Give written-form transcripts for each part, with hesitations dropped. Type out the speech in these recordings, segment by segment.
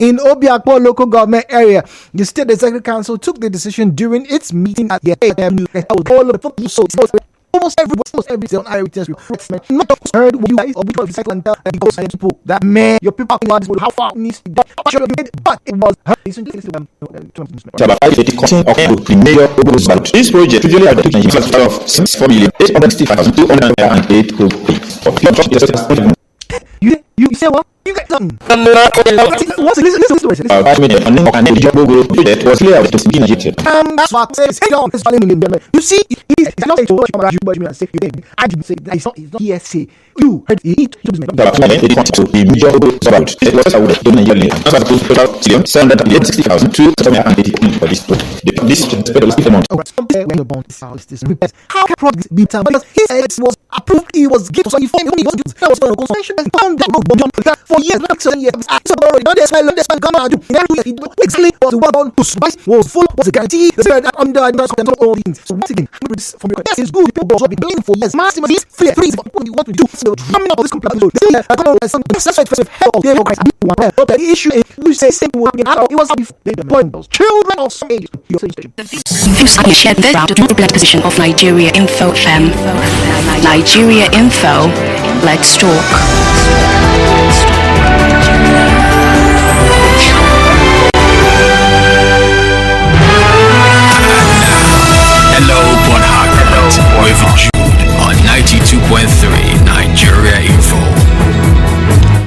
In Obiakpo local government area, the state executive council took the decision during its meeting at the all of the almost every day on iWitness not just heard what you guys or which of the people that man your people how far needs to be but it was this project usually identifies of 6 million 865,208 crore. You say what? You get something. Listen. That's what says. You see, he's not saying I didn't say that. It's not hearsay. You heard it. How can progress be done? Because he said it was approved. He was given. So he found that was going to constitution. For years, not 7 years. So that's why gonna do. Exactly what the one whose price was full was a guarantee. The spirit under all things. So once again, from your yes, it's good. People will be playing for years. Maximum is free. What you want to do? So drumming up this complaint. I don't know. Some satisfied help of their guys. The issue is you say simple. It was before the point. Those children of some age. Views are shared the black position of Nigeriainfo fam. Nigeriainfo. Let's talk. Hello, Port Harcourt, with Jude on 92.3 Nigeria Info.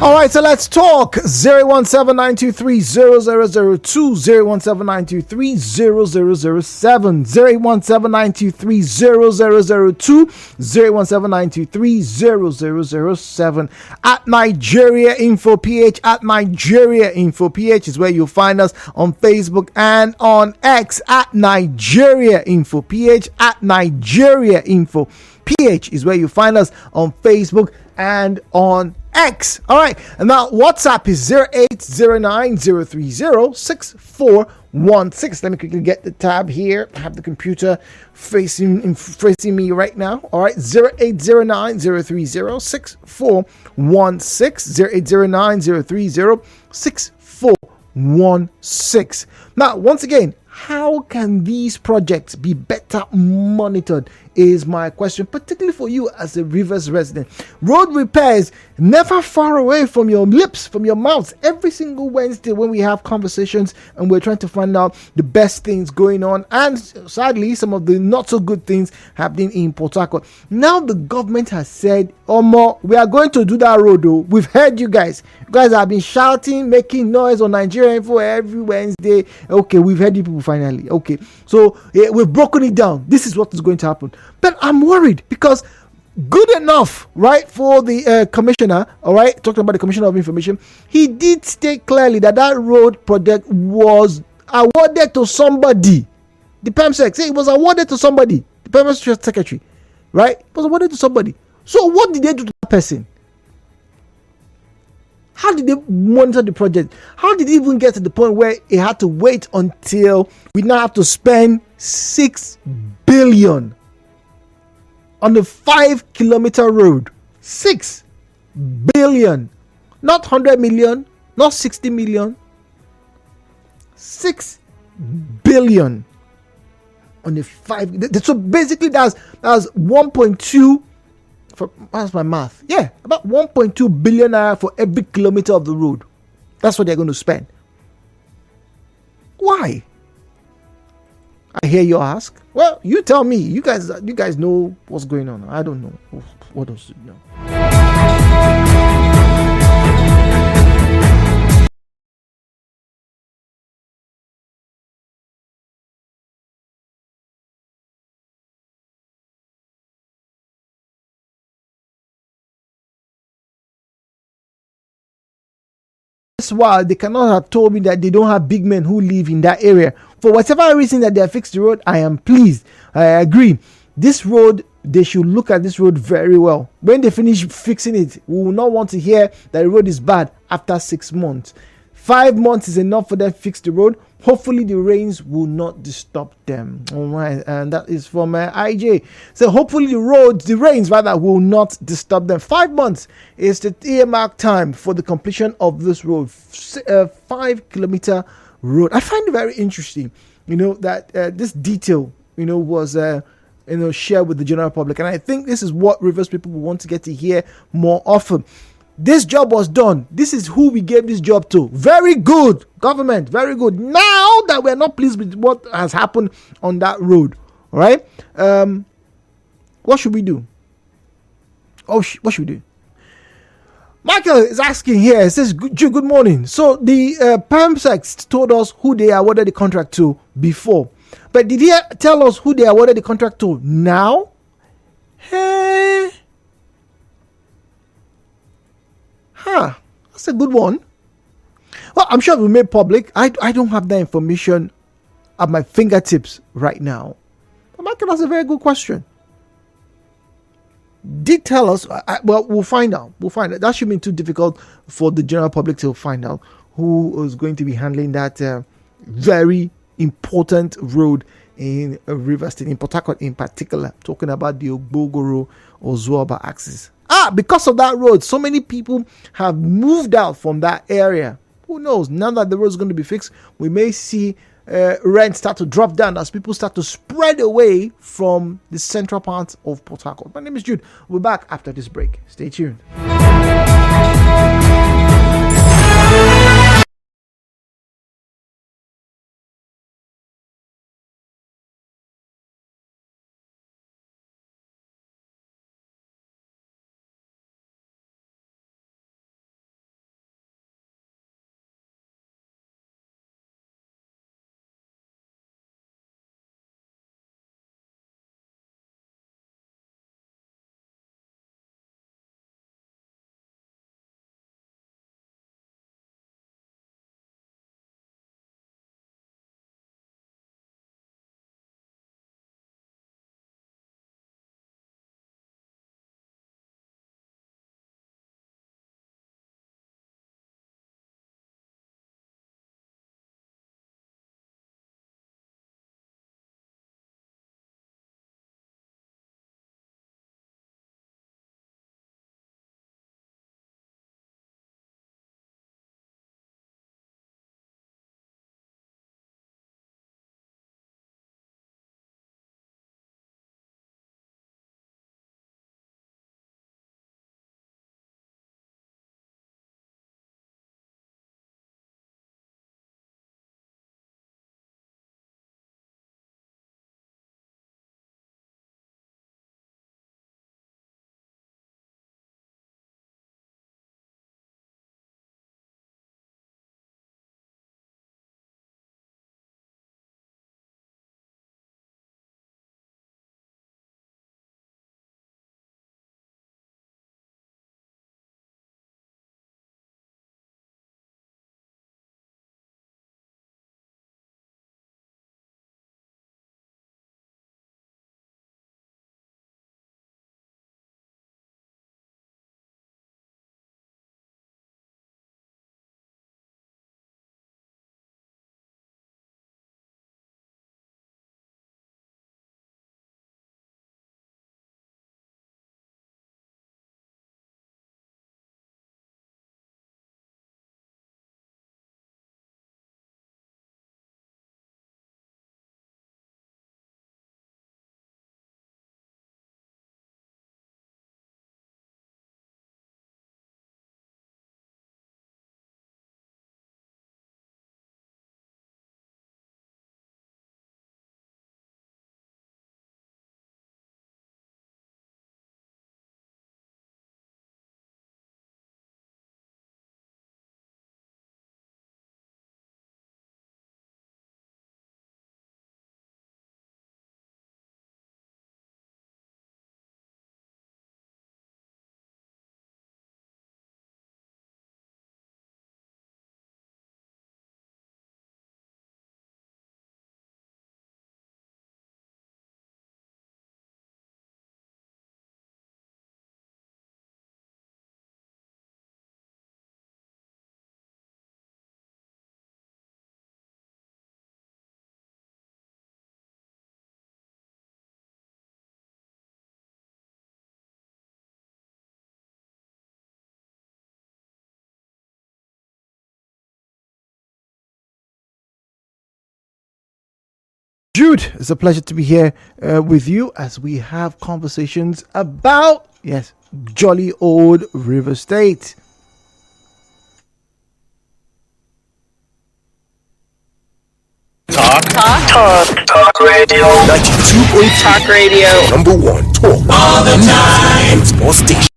All right, so let's talk. 017-923-0002, 017-923-0007, 017-923-0002, 017-923-0007. At Nigeria Info PH, at Nigeria Info PH is where you'll find us on Facebook and on X, at Nigeria Info PH, at Nigeria Info PH is where you find us on Facebook and on X. All right, and now WhatsApp is 08090306416. Let me quickly get the tab here. I have the computer facing me right now. All right, 08090306416, 08090306416. Now, once again, how can these projects be better monitored is my question, particularly for you as a Rivers resident. Road repairs never far away from your lips, from your mouths. Every single Wednesday when we have conversations and we're trying to find out the best things going on, and sadly some of the not so good things happening in Port Harcourt. Now the government has said, Omo, we are going to do that road though. We've heard you guys. You guys have been shouting, making noise on Nigeriainfo every Wednesday. Okay, we've heard you people finally. Okay, so we've broken it down. This is what is going to happen. But I'm worried because good enough, right, for the commissioner, all right, talking about the Commissioner of Information, he did state clearly that that road project was awarded to somebody. The PEMSEC said it was awarded to somebody. The PEMSEC secretary, right, it was awarded to somebody. So what did they do to that person? How did they monitor the project? How did it even get to the point where it had to wait until we now have to spend 6 billion on a 5-kilometer road? 6 billion, not 100 million, not 60 million, 6 billion on a 5. So basically that's 1.2. That's my math. Yeah, about 1.2 billion naira for every kilometer of the road. That's what they're going to spend. Why? I hear you ask. Well, you tell me. You guys know what's going on. I don't know what else to know. Why they cannot have told me that they don't have big men who live in that area. For whatever reason that they have fixed the road, I am pleased. I agree. This road, they should look at this road very well. When they finish fixing it, we will not want to hear that the road is bad after 6 months. 5 months is enough for them to fix the road. Hopefully the rains will not disturb them. All right, and that is from IJ. So hopefully the rains rather, will not disturb them. 5 months is the earmark time for the completion of this road, 5-kilometer road. I find it very interesting, that this detail, was shared with the general public, and I think this is what Rivers people will want to get to hear more often. This job was done. This is who we gave this job to. Very good, government. Very good. Now that we're not pleased with what has happened on that road, all right? What should we do? What should we do? Michael is asking here. It says, good morning. So the PAMSEX told us who they awarded the contract to before. But did he tell us who they awarded the contract to now? Hey. That's a good one. Well, I'm sure we made public. I don't have that information at my fingertips right now. But Michael, that's a very good question. Did tell us. Well, we'll find out. That shouldn't be too difficult for the general public to find out who is going to be handling that very important road in Rivers State, in Port Harcourt in particular. Talking about the Ogbogoro or Zuoba axis. Because of that road, so many people have moved out from that area. Who knows? Now that the road is going to be fixed, we may see rent start to drop down as people start to spread away from the central part of Port Harcourt. My name is Jude. We'll be back after this break. Stay tuned. Jude, it's a pleasure to be here with you as we have conversations about, yes, jolly old River State. Talk radio. 92.3 Talk radio. number one talk all the time. Sports station.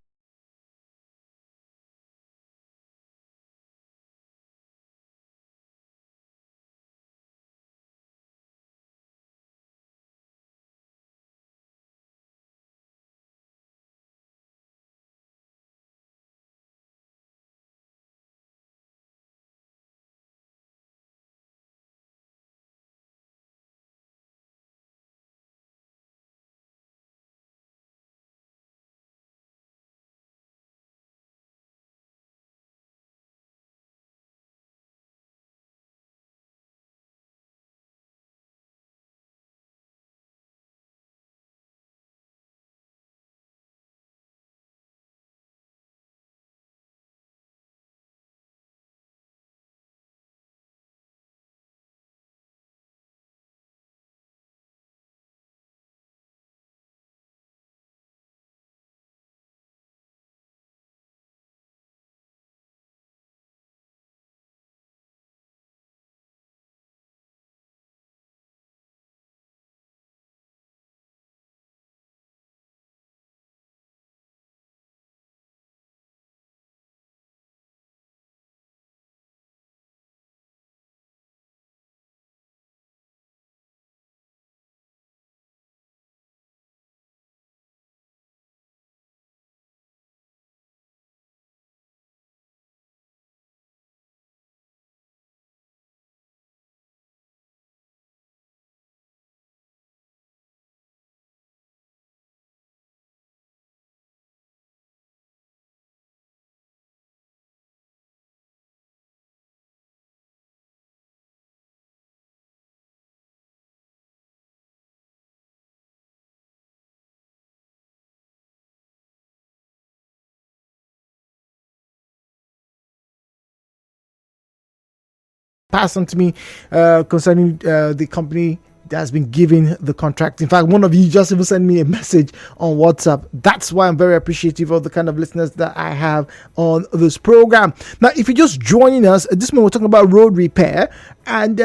Passed on to me concerning the company that has been giving the contract. In fact, one of you just even sent me a message on WhatsApp. That's why I'm very appreciative of the kind of listeners that I have on this program. Now, if you're just joining us, at this moment we're talking about road repair, and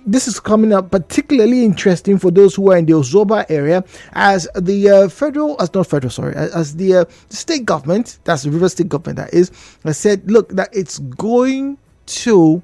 this is coming up particularly interesting for those who are in the Ozoba area, as the as the state government, that's the River State government, that is, has said, look, that it's going to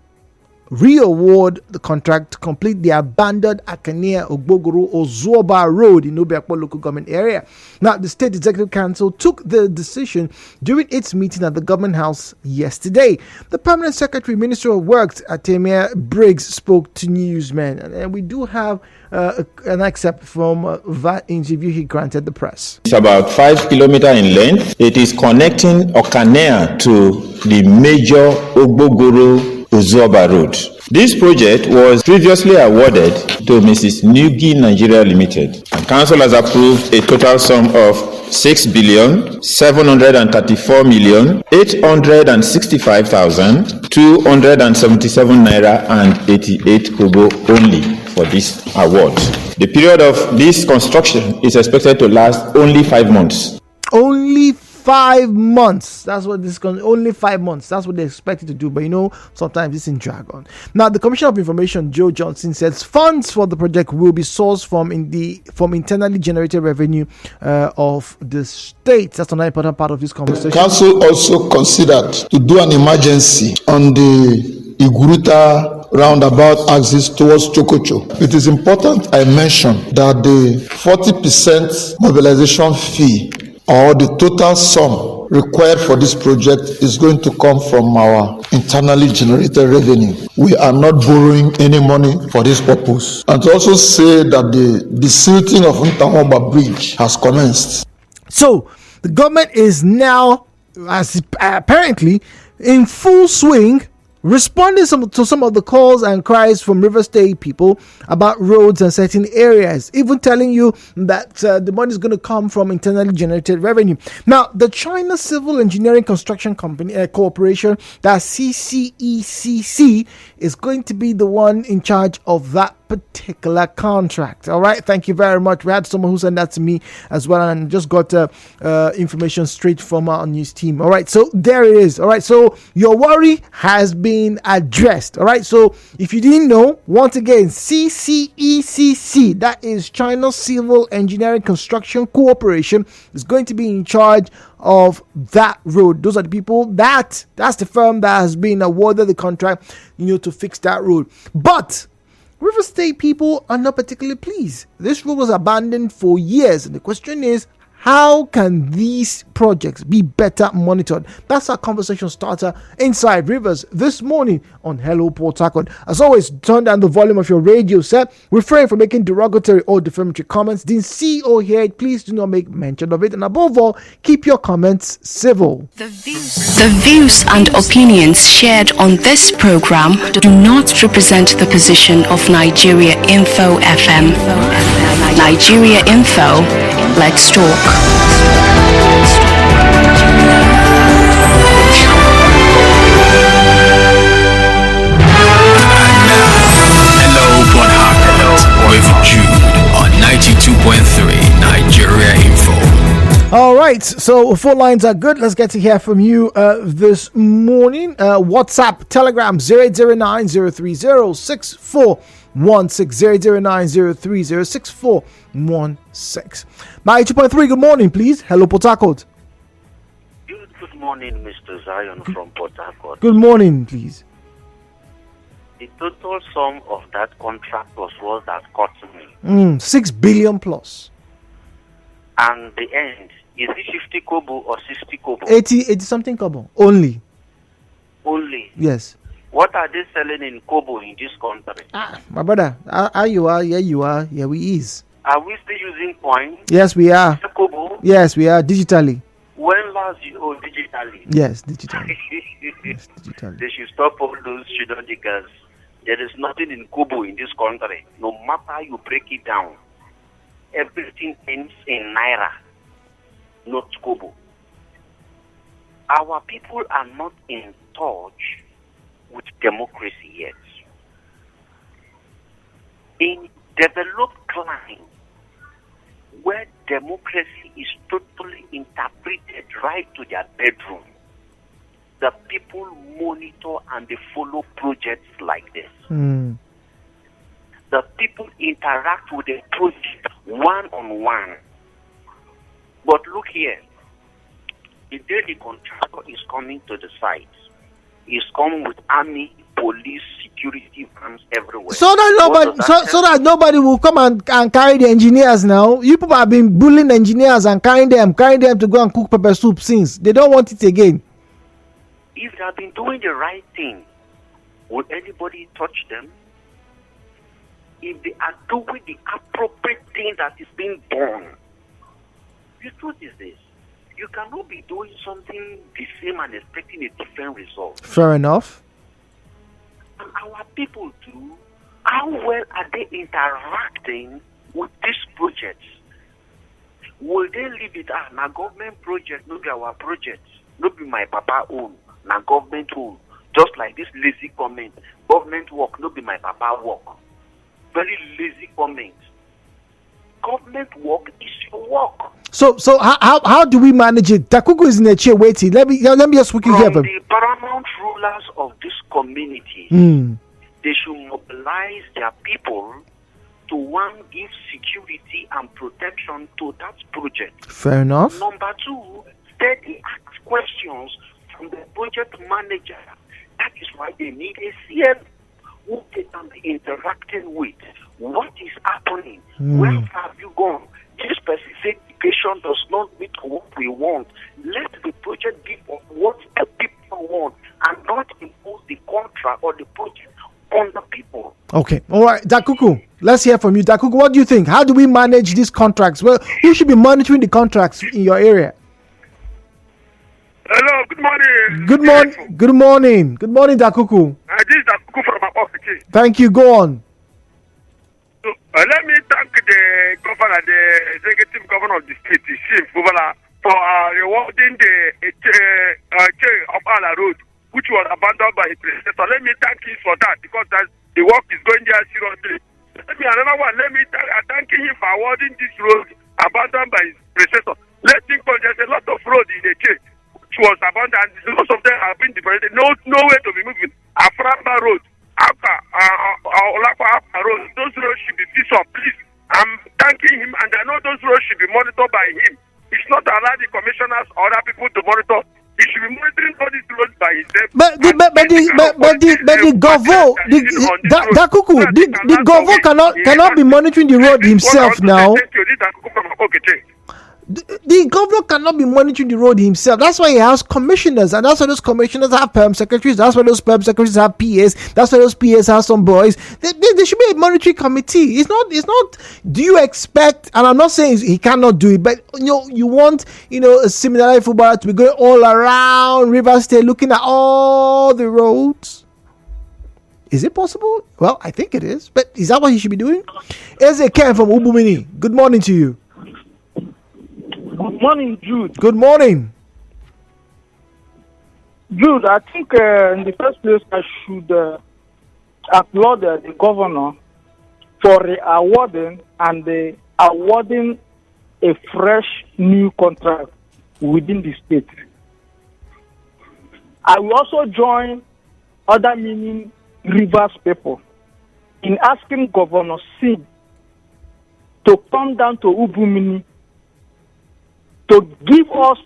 re-award the contract to complete the abandoned Akania Ogbogoro Ozoba Road in Obiakpo local government area. Now, the State Executive Council took the decision during its meeting at the government house yesterday. The Permanent Secretary, Minister of Works, Atemia Briggs, spoke to newsmen, and we do have an excerpt from that interview he granted the press. It's about 5 kilometers in length. It is connecting Okanea to the major Ogbogoro Ozoba Road. This project was previously awarded to Mrs. Nugi Nigeria Limited, and Council has approved a total sum of 6,734,865,277 naira and 88 kobo only for this award. The period of this construction is expected to last only 5 months. Only 5 months. That's what this is going. Only 5 months. That's what they expected to do. But sometimes it's in drag on. Now, the Commissioner of Information, Joe Johnson, says funds for the project will be sourced from internally generated revenue of the state. That's another important part of this conversation. The council also considered to do an emergency on the Iguruta roundabout axis towards Chokocho. It is important I mention that the 40% mobilization fee, or the total sum required for this project, is going to come from our internally generated revenue. We are not borrowing any money for this purpose. And to also say that the silting of Ntahoba Bridge has commenced. So the government is now, apparently, in full swing, responding to some of the calls and cries from River State people about roads and certain areas, even telling you that the money is going to come from internally generated revenue. Now, the China Civil Engineering Construction Company Corporation, that's CCECC, is going to be the one in charge of that particular contract. All right, thank you very much. We had someone who sent that to me as well, and just got information straight from our news team. All right, so there it is. All right, so your worry has been addressed. All right, so if you didn't know, once again, CCECC, that is China Civil Engineering Construction Corporation, is going to be in charge of that road. Those are the people that's the firm that has been awarded the contract, to fix that road. But River State people are not particularly pleased. This road was abandoned for years, and the question is, how can these projects be better monitored? That's our conversation starter inside Rivers this morning on Hello Port Harcourt. As always, turn down the volume of your radio set. Refrain from making derogatory or defamatory comments. Didn't see or hear it, please do not make mention of it. And above all, keep your comments civil. The views and opinions shared on this program do not represent the position of Nigeriainfo FM. Nigeriainfo, let's talk. Hello, Port Harcourt. With Jude on 92.3 Nigeria Info. All right, so phone lines are good. Let's get to hear from you this morning. WhatsApp, Telegram 0809 030 6416 92.3. Good morning, please. Hello, Port Harcourt. Good morning, Mr. Zion from Port Harcourt. Good morning, please. The total sum of that contract was that cost me. 6 billion plus. And the end, is it 50 kobo or 60 kobo? 80 something kobo. Only. Yes. What are they selling in kobo in this country? My brother, how you are, here you are, here we is. Are we still using coins? Yes, we are. Kobo? Yes, we are, digitally. When last you digitally? Yes, digitally. Yes, digitally. They should stop all those shenanigans. There is nothing in kobo in this country. No matter how you break it down, everything ends in naira, not kobo. Our people are not in touch with democracy yet. In developed climes, where democracy is totally interpreted right to their bedroom, the people monitor and they follow projects like this. The people interact with the project one-on-one. But look here, the day the contractor is coming to the site, he's coming with army, police, security vans everywhere. So that nobody will come and carry the engineers now. You people have been bullying engineers and carrying them to go and cook pepper soup since. They don't want it again. If they have been doing the right thing, will anybody touch them? If they are doing the appropriate thing that is being done, the truth is this: you cannot be doing something the same and expecting a different result. Fair enough. And our people too, how well are they interacting with these projects? Will they leave it as na government project, no be our project, no be my papa own, na government own? Just like this lazy comment, government work, no be my papa work. Very lazy comment. Government work is your work. So how do we manage it? Dakuku is in a chair waiting. Let me just quickly hear from the paramount rulers of this community. They should mobilize their people to one, give security and protection to that project. Fair enough. Number two, steady ask questions from the project manager. That is why they need a CM who they can be interacting with. What is happening? Where have you gone? This specification does not meet what we want. Let the project be of what the people want and not impose the contract or the project on the people. Okay. All right. Dakuku, let's hear from you. Dakuku, what do you think? How do we manage these contracts? Well, who should be monitoring the contracts in your area? Hello, good morning. Good morning. Good morning. Good morning, Dakuku. This is Dakuku from my office. Thank you. Go on. So, let me thank the governor, the executive governor of the state, the chief governor, for rewarding the chain of Ala Road, which was abandoned by his predecessor. Let me thank him for that, because the work is going there seriously. another one. Let me thank him for awarding this road abandoned by his predecessor. Let's think there's a lot of road in the church which was abandoned. Most of them have been deposited. No way to be moving. Aframba Road, Olapa Road, those roads should be fixed up, please. I'm thanking him, and I know those roads should be monitored by him. It's not allowed the commissioners or other people to monitor. He should be monitoring all these roads by himself. But the Govo, the Govo cannot be monitoring the road himself now. The governor cannot be monitoring the road himself. That's why he has commissioners, and that's why those commissioners have perm secretaries. That's why those perm secretaries have PAs. That's why those PAs have some boys. There should be a monitoring committee. It's not. Do you expect? And I'm not saying he cannot do it, but you want a seminary footballer to be going all around River State looking at all the roads. Is it possible? Well, I think it is. But is that what he should be doing? Eze Ken from Ubumini. Good morning to you. Good morning, Jude. Good morning. Jude, I think in the first place I should applaud the governor for awarding a fresh new contract within the state. I will also join other meaning Rivers people in asking Governor Sim to come down to Ubumini to give us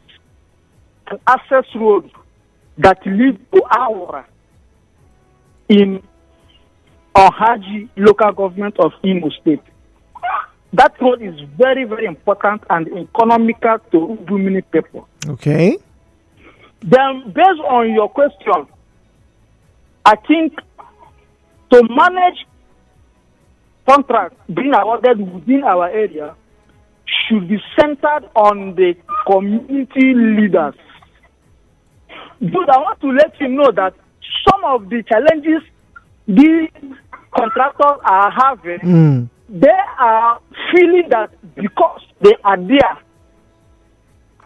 an access road that leads to Aura in Ohaji local government of Imo State. That road is very, very important and economical to Ubumini people. Okay. Then, based on your question, I think to manage contracts being awarded within our area should be centered on the community leaders. Dude, I want to let you know that some of the challenges these contractors are having, they are feeling that because they are there.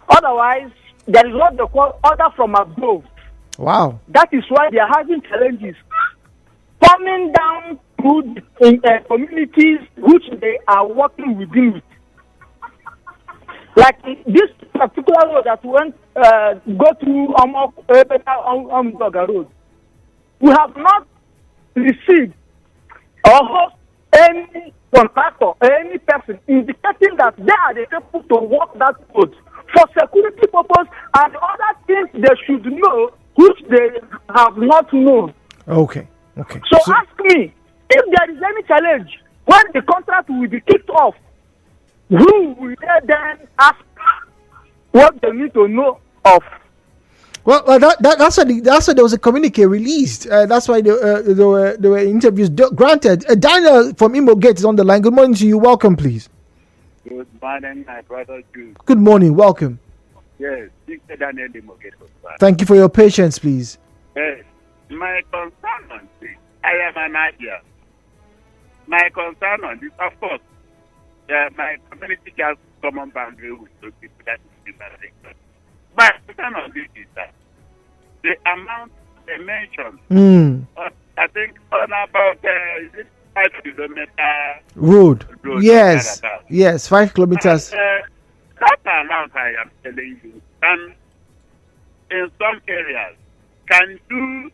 Otherwise, there is what they call order from above. Wow. That is why they are having challenges coming down to communities which they are working within. Like this particular road that went go to Amok Road, we have not received or host any contractor, any person indicating that they are the people to walk that road for security purpose and other things they should know which they have not known. Okay. So ask me, if there is any challenge when the contract will be kicked off, who will they then ask what they need to know of? Well, that's why there was a communique released. That's why there were interviews granted. Daniel from Imo Gate is on the line. Good morning to you. Welcome, please. Good morning, my brother Jude. Good morning. Welcome. Yes, Daniel Imo Gate. Thank you for your patience, please. Yes, my concern on this, I am an idea. My concern on this, of course, my community has common boundary with those people that is different. My concern on this is that the amount they mentioned, I think on about 5 kilometer road. Yes, 5 kilometers. That amount I am telling you, can in some areas can do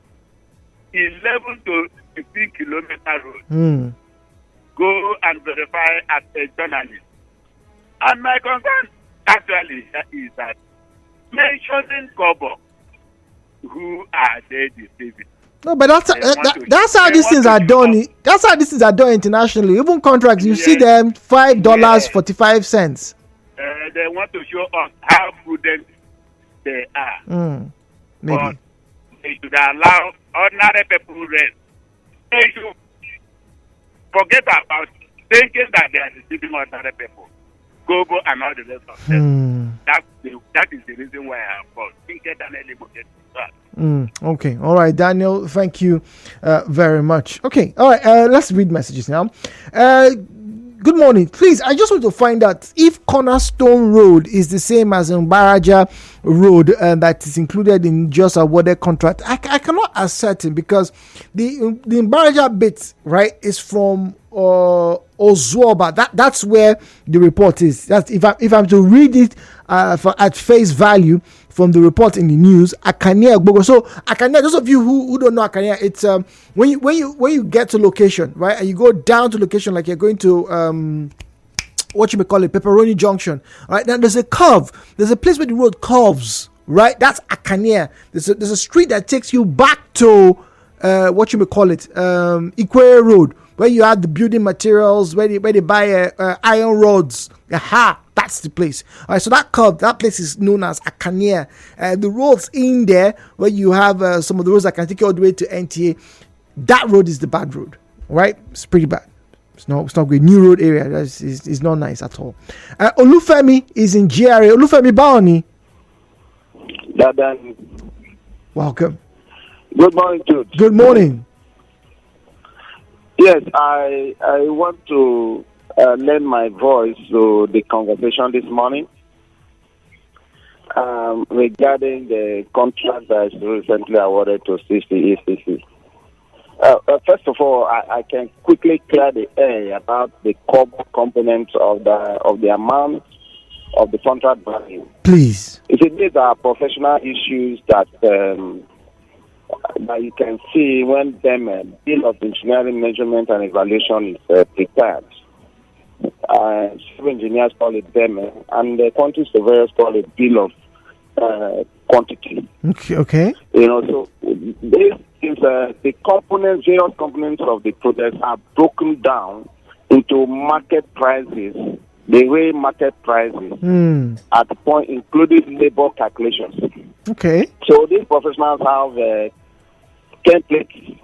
11 to 15 kilometer road. Go and verify as a journalist. And my concern actually is that mentioning Kobo, who are they deceiving? No, but that's how these things are done. That's how these things are done internationally. Even contracts, you see them $5.45. They want to show us how prudent they are. Maybe. But they should allow ordinary people rest. They should forget about thinking that they are deceiving ordinary people. Gogo and all the rest of them. That is the reason why I am called. Okay. All right, Daniel. Thank you very much. Okay. All right. Let's read messages now. Good morning. Please, I just want to find out if Cornerstone Road is the same as Mbaraja Road that is included in just awarded contract. I cannot ascertain because the Mbaraja bit, right, is from Ozuoba. That's where the report is. That's if I'm to read it at face value from the report in the news, Akania Ogbogo. So Akania, those of you who don't know Akania, it's when you get to location, right, and you go down to location like you're going to what you may call it, Pepperoni Junction, right? Now there's a curve. There's a place where the road curves, right? That's Akania. There's a street that takes you back to what you may call it, Ikwe Road, where you have the building materials, where they buy iron rods. Aha, that's the place. All right, so that curve, that place is known as Akania. The roads in there, where you have some of the roads that can take you all the way to NTA, that road is the bad road, right? It's pretty bad. It's not great. New road area is not nice at all. Olufemi is in GRA. Olufemi Baoni. Dadan. Welcome. Good morning, Jude. Good morning. Yes, I want to lend my voice to the conversation this morning regarding the contract that is recently awarded to CCECC. First of all, I can quickly clear the air about the core components of the amount of the contract value. Please. If these are professional issues that you can see when the bill of engineering measurement and evaluation is prepared. Civil engineers call it BEM, and the quantity surveyors call it bill of quantity. Okay. So this is the components, various components of the project are broken down into market prices, the way market prices at the point, including labor calculations. Okay. So these professionals have templates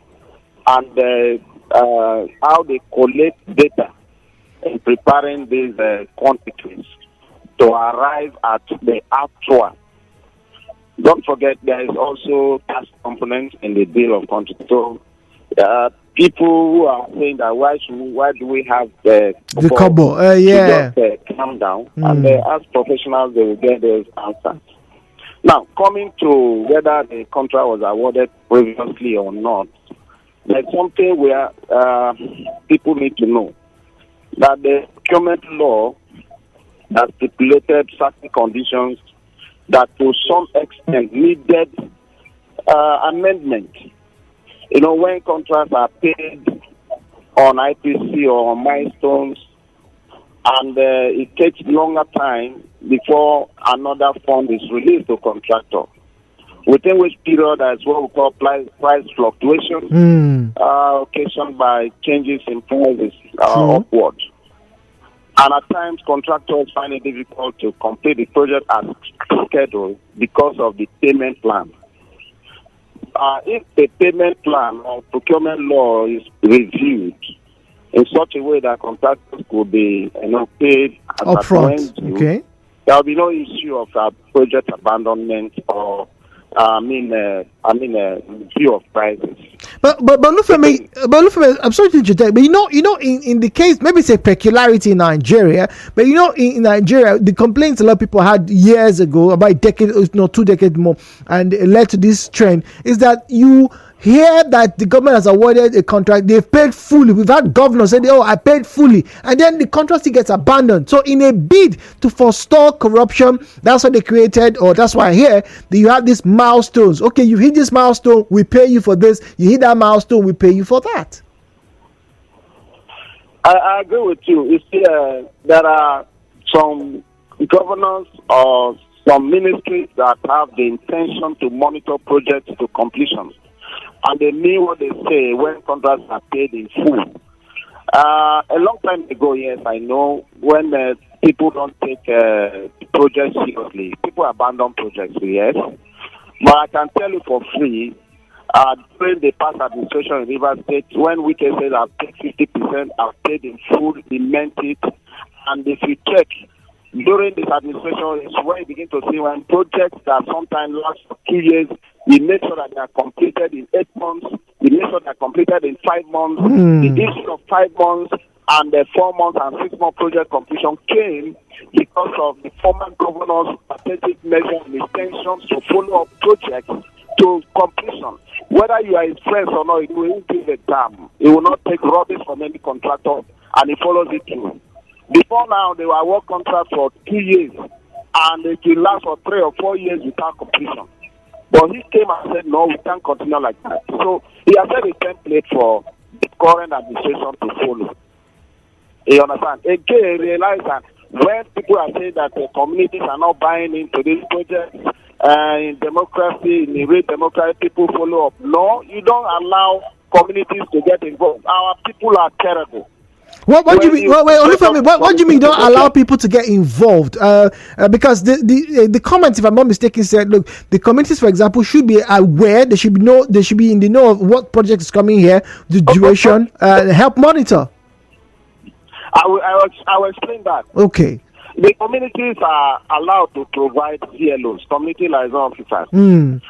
and how they collect data in preparing these quantities to arrive at the actual. Don't forget, there is also tax components in the bill of quantity. So people who are saying that why do we have the couple? Yeah. Just calm down and as professionals they will get those answers. Now, coming to whether the contract was awarded previously or not, there's something where people need to know that the procurement law has stipulated certain conditions that to some extent needed amendment. When contracts are paid on IPC or on milestones, and it takes longer time before another fund is released to contractor, within which period there is what we call price fluctuation, occasioned by changes in prices upward. And at times, contractors find it difficult to complete the project as scheduled because of the payment plan. If the payment plan or procurement law is reviewed in such a way that contractors could be paid upfront, okay, there will be no issue of project abandonment or view of prices. But look for me. I'm sorry to interject, but in the case, maybe it's a peculiarity in Nigeria, but in Nigeria, the complaints a lot of people had years ago, about a decade, 2 decades more, and it led to this trend, is that you hear that the government has awarded a contract, they've paid fully. We've had governors say, "Oh, I paid fully," and then the contract still gets abandoned. So, in a bid to forestall corruption, that's what they created, or that's why I hear that you have these milestones. Okay, you hit this milestone, we pay you for this. You hit that milestone, we pay you for that. I agree with you. You see, there are some governors or some ministries that have the intention to monitor projects to completion. And they mean what they say when contracts are paid in full. A long time ago, yes, I know, when people don't take projects seriously, people abandon projects, yes. But I can tell you for free, during the past administration in Rivers State, when we can say that I've paid 50%, I've paid in full, he meant it. And if you check, during this administration, it's where you begin to see when projects that sometimes last for 2 years, we make sure that they are completed in 8 months. We make sure they are completed in 5 months. The issue of 5 months and the 4 months and 6 month project completion came because of the former governor's pathetic measure and intentions to follow up projects to completion. Whether you are his friends or not, he will give a damn. He will not take rubbish from any contractor, and he follows it through. Before now, they were award contracts for 2 years, and it will last for 3 or 4 years without completion. But he came and said, no, we can't continue like that. So he has set a template for the current administration to follow. You understand? Again, realize that when people are saying that the communities are not buying into this project, in democracy, in the way democratic people follow up. No, you don't allow communities to get involved. Our people are terrible. What do you mean? What do you mean don't allow people to get involved? Because the comments, if I'm not mistaken, said, look, the communities, for example, should be aware. They should be in the know of what project is coming here, the duration, help monitor. I will explain that. Okay. The communities are allowed to provide CLOs, community liaison officers, and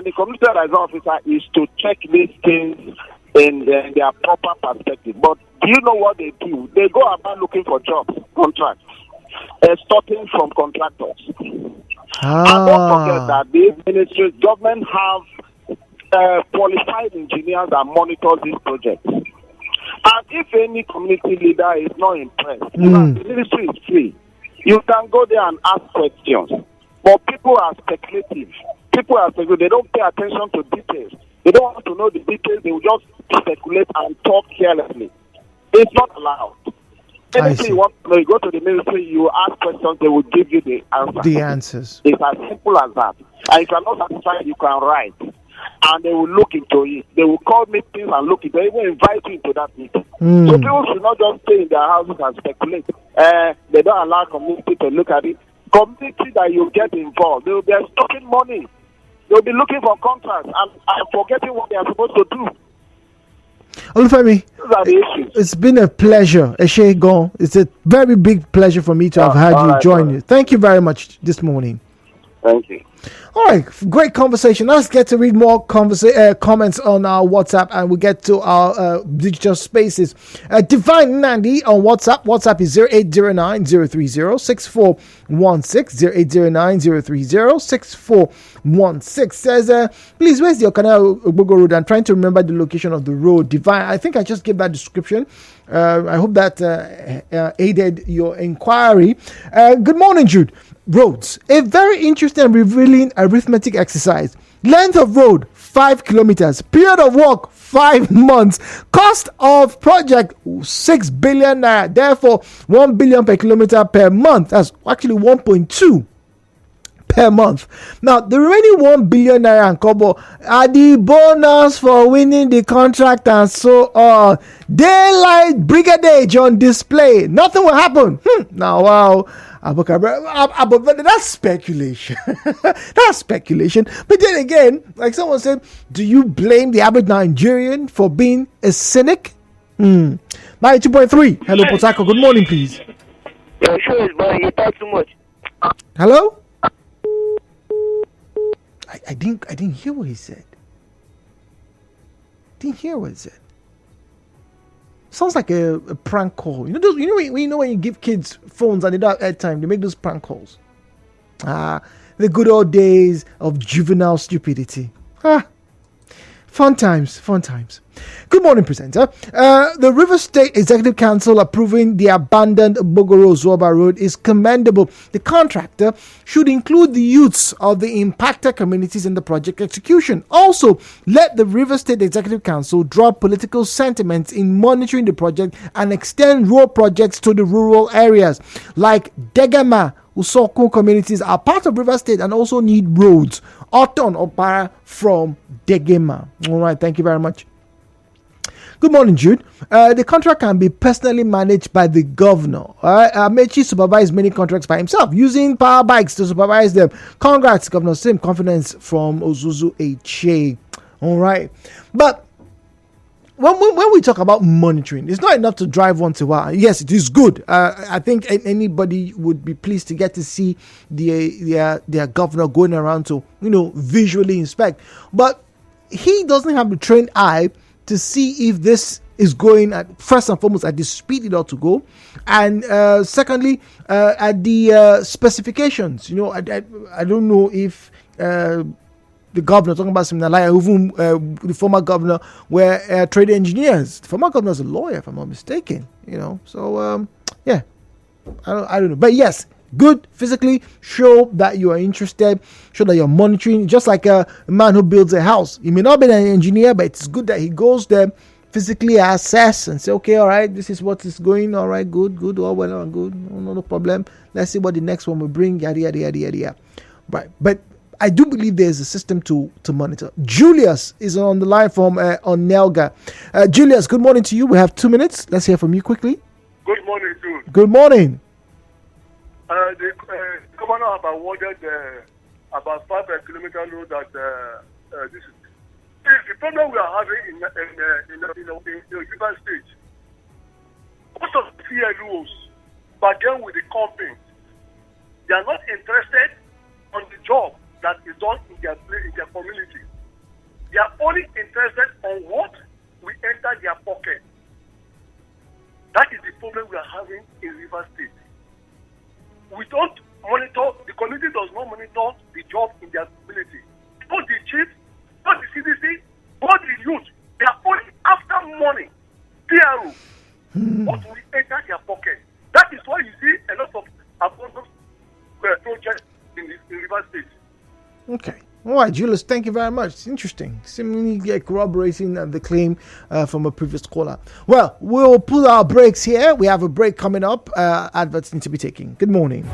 the community liaison officer is to check these things in their proper perspective. But do you know what they do? They go about looking for jobs, contracts, starting from contractors. And don't forget that these ministries, government have qualified engineers that monitor these projects. And if any community leader is not impressed, the ministry is free. You can go there and ask questions. But people are speculative. They don't pay attention to details. They don't want to know the details. They will just speculate and talk carelessly. It's not allowed. Anything you want to know, you go to the ministry, you ask questions, they will give you the answers. It's as simple as that. And if you are not satisfied, you can write. And they will look into it. They will call meetings and look into it. They even invite you into that meeting. So people should not just stay in their houses and speculate. They don't allow community to look at it. Community that you get involved, they will be stopping money. They will be looking for contracts and forgetting what they are supposed to do. Olufemi, it's been a pleasure. Eshegon, it's a very big pleasure for me to have had you join you. Thank you very much this morning. Thank you. All right, great conversation. Let's get to read more comments on our WhatsApp, and we'll get to our digital spaces. Divine Nandi on WhatsApp. WhatsApp is 0809-030-6416, 0809-030-6416. Says, please, where's the Okana Ogbogo Road? I'm trying to remember the location of the road. Divine, I think I just gave that description. I hope that aided your inquiry. Good morning, Jude. Roads, a very interesting and revealing arithmetic exercise. Length of road 5 kilometers, period of work 5 months, cost of project 6 billion naira, therefore 1 billion per kilometer per month. That's actually 1.2 per month. Now the remaining 1 billion naira and kobo are the bonus for winning the contract, and so on. Daylight brigade on display. Nothing will happen. Now wow. That's speculation. That's speculation. But then again, like someone said, do you blame the average Nigerian for being a cynic? 92.3. Hello, Potako. Good morning, please. Your show is boring. You talk too much. Hello? I didn't hear what he said. Sounds like a prank call. You know when you give kids phones and they don't have airtime, they make those prank calls. The good old days of juvenile stupidity. Fun times. Good morning, presenter. The River State Executive Council approving the abandoned Bogoro-Zoba Road is commendable. The contractor should include the youths of the impacted communities in the project execution. Also, let the River State Executive Council drop political sentiments in monitoring the project and extend road projects to the rural areas. Like Degama, Usoko communities are part of River State and also need roads. Oton Opara from Degema. All right, thank you very much. Good morning, Jude. The contract can be personally managed by the governor. Amechi supervised many contracts by himself, using power bikes to supervise them. Congrats, Governor. Same confidence from Ozuzu Eche. All right. But when we talk about monitoring, it's not enough to drive once in a while. Yes, it is good. I think anybody would be pleased to get to see their governor going around to visually inspect. But he doesn't have the trained eye to see if this is going at, first and foremost, at the speed it ought to go, and secondly, at the specifications. You know, I don't know if the governor, talking about Siminalaya, even the former governor, were trade engineers. The former governor is a lawyer, if I'm not mistaken. You know, so yeah, I don't know, but yes, good physically, show that you are interested, show that you're monitoring. Just like a man who builds a house, he may not be an engineer, but it's good that he goes there, physically assess and say, okay, all right, this is what is going, all right, good, all well and good, no problem. Let's see what the next one will bring, yada yada yada yada. Right, but I do believe there's a system to monitor. Julius is on the line from Onelga. Julius, good morning to you. We have 2 minutes. Let's hear from you quickly. Good morning, dude. Good morning. The governor have awarded about 5 kilometer road at this is the problem we are having in the River State. Most of the CLOs bargain with the companies. They are not interested on the job that is done in their community. They are only interested on what will enter their pocket. That is the problem we are having in River State. We don't monitor, the community does not monitor the job in their community. Both the chief, both the CDC, both the youth, they are only after money. PRO. What will enter their pocket. That is why you see a lot of abandoned projects in River State. Okay. All right, Julius, thank you very much. It's interesting. Seemingly corroborating the claim from a previous caller. Well, we'll pull our brakes here. We have a break coming up. Adverts need to be taken. Good morning.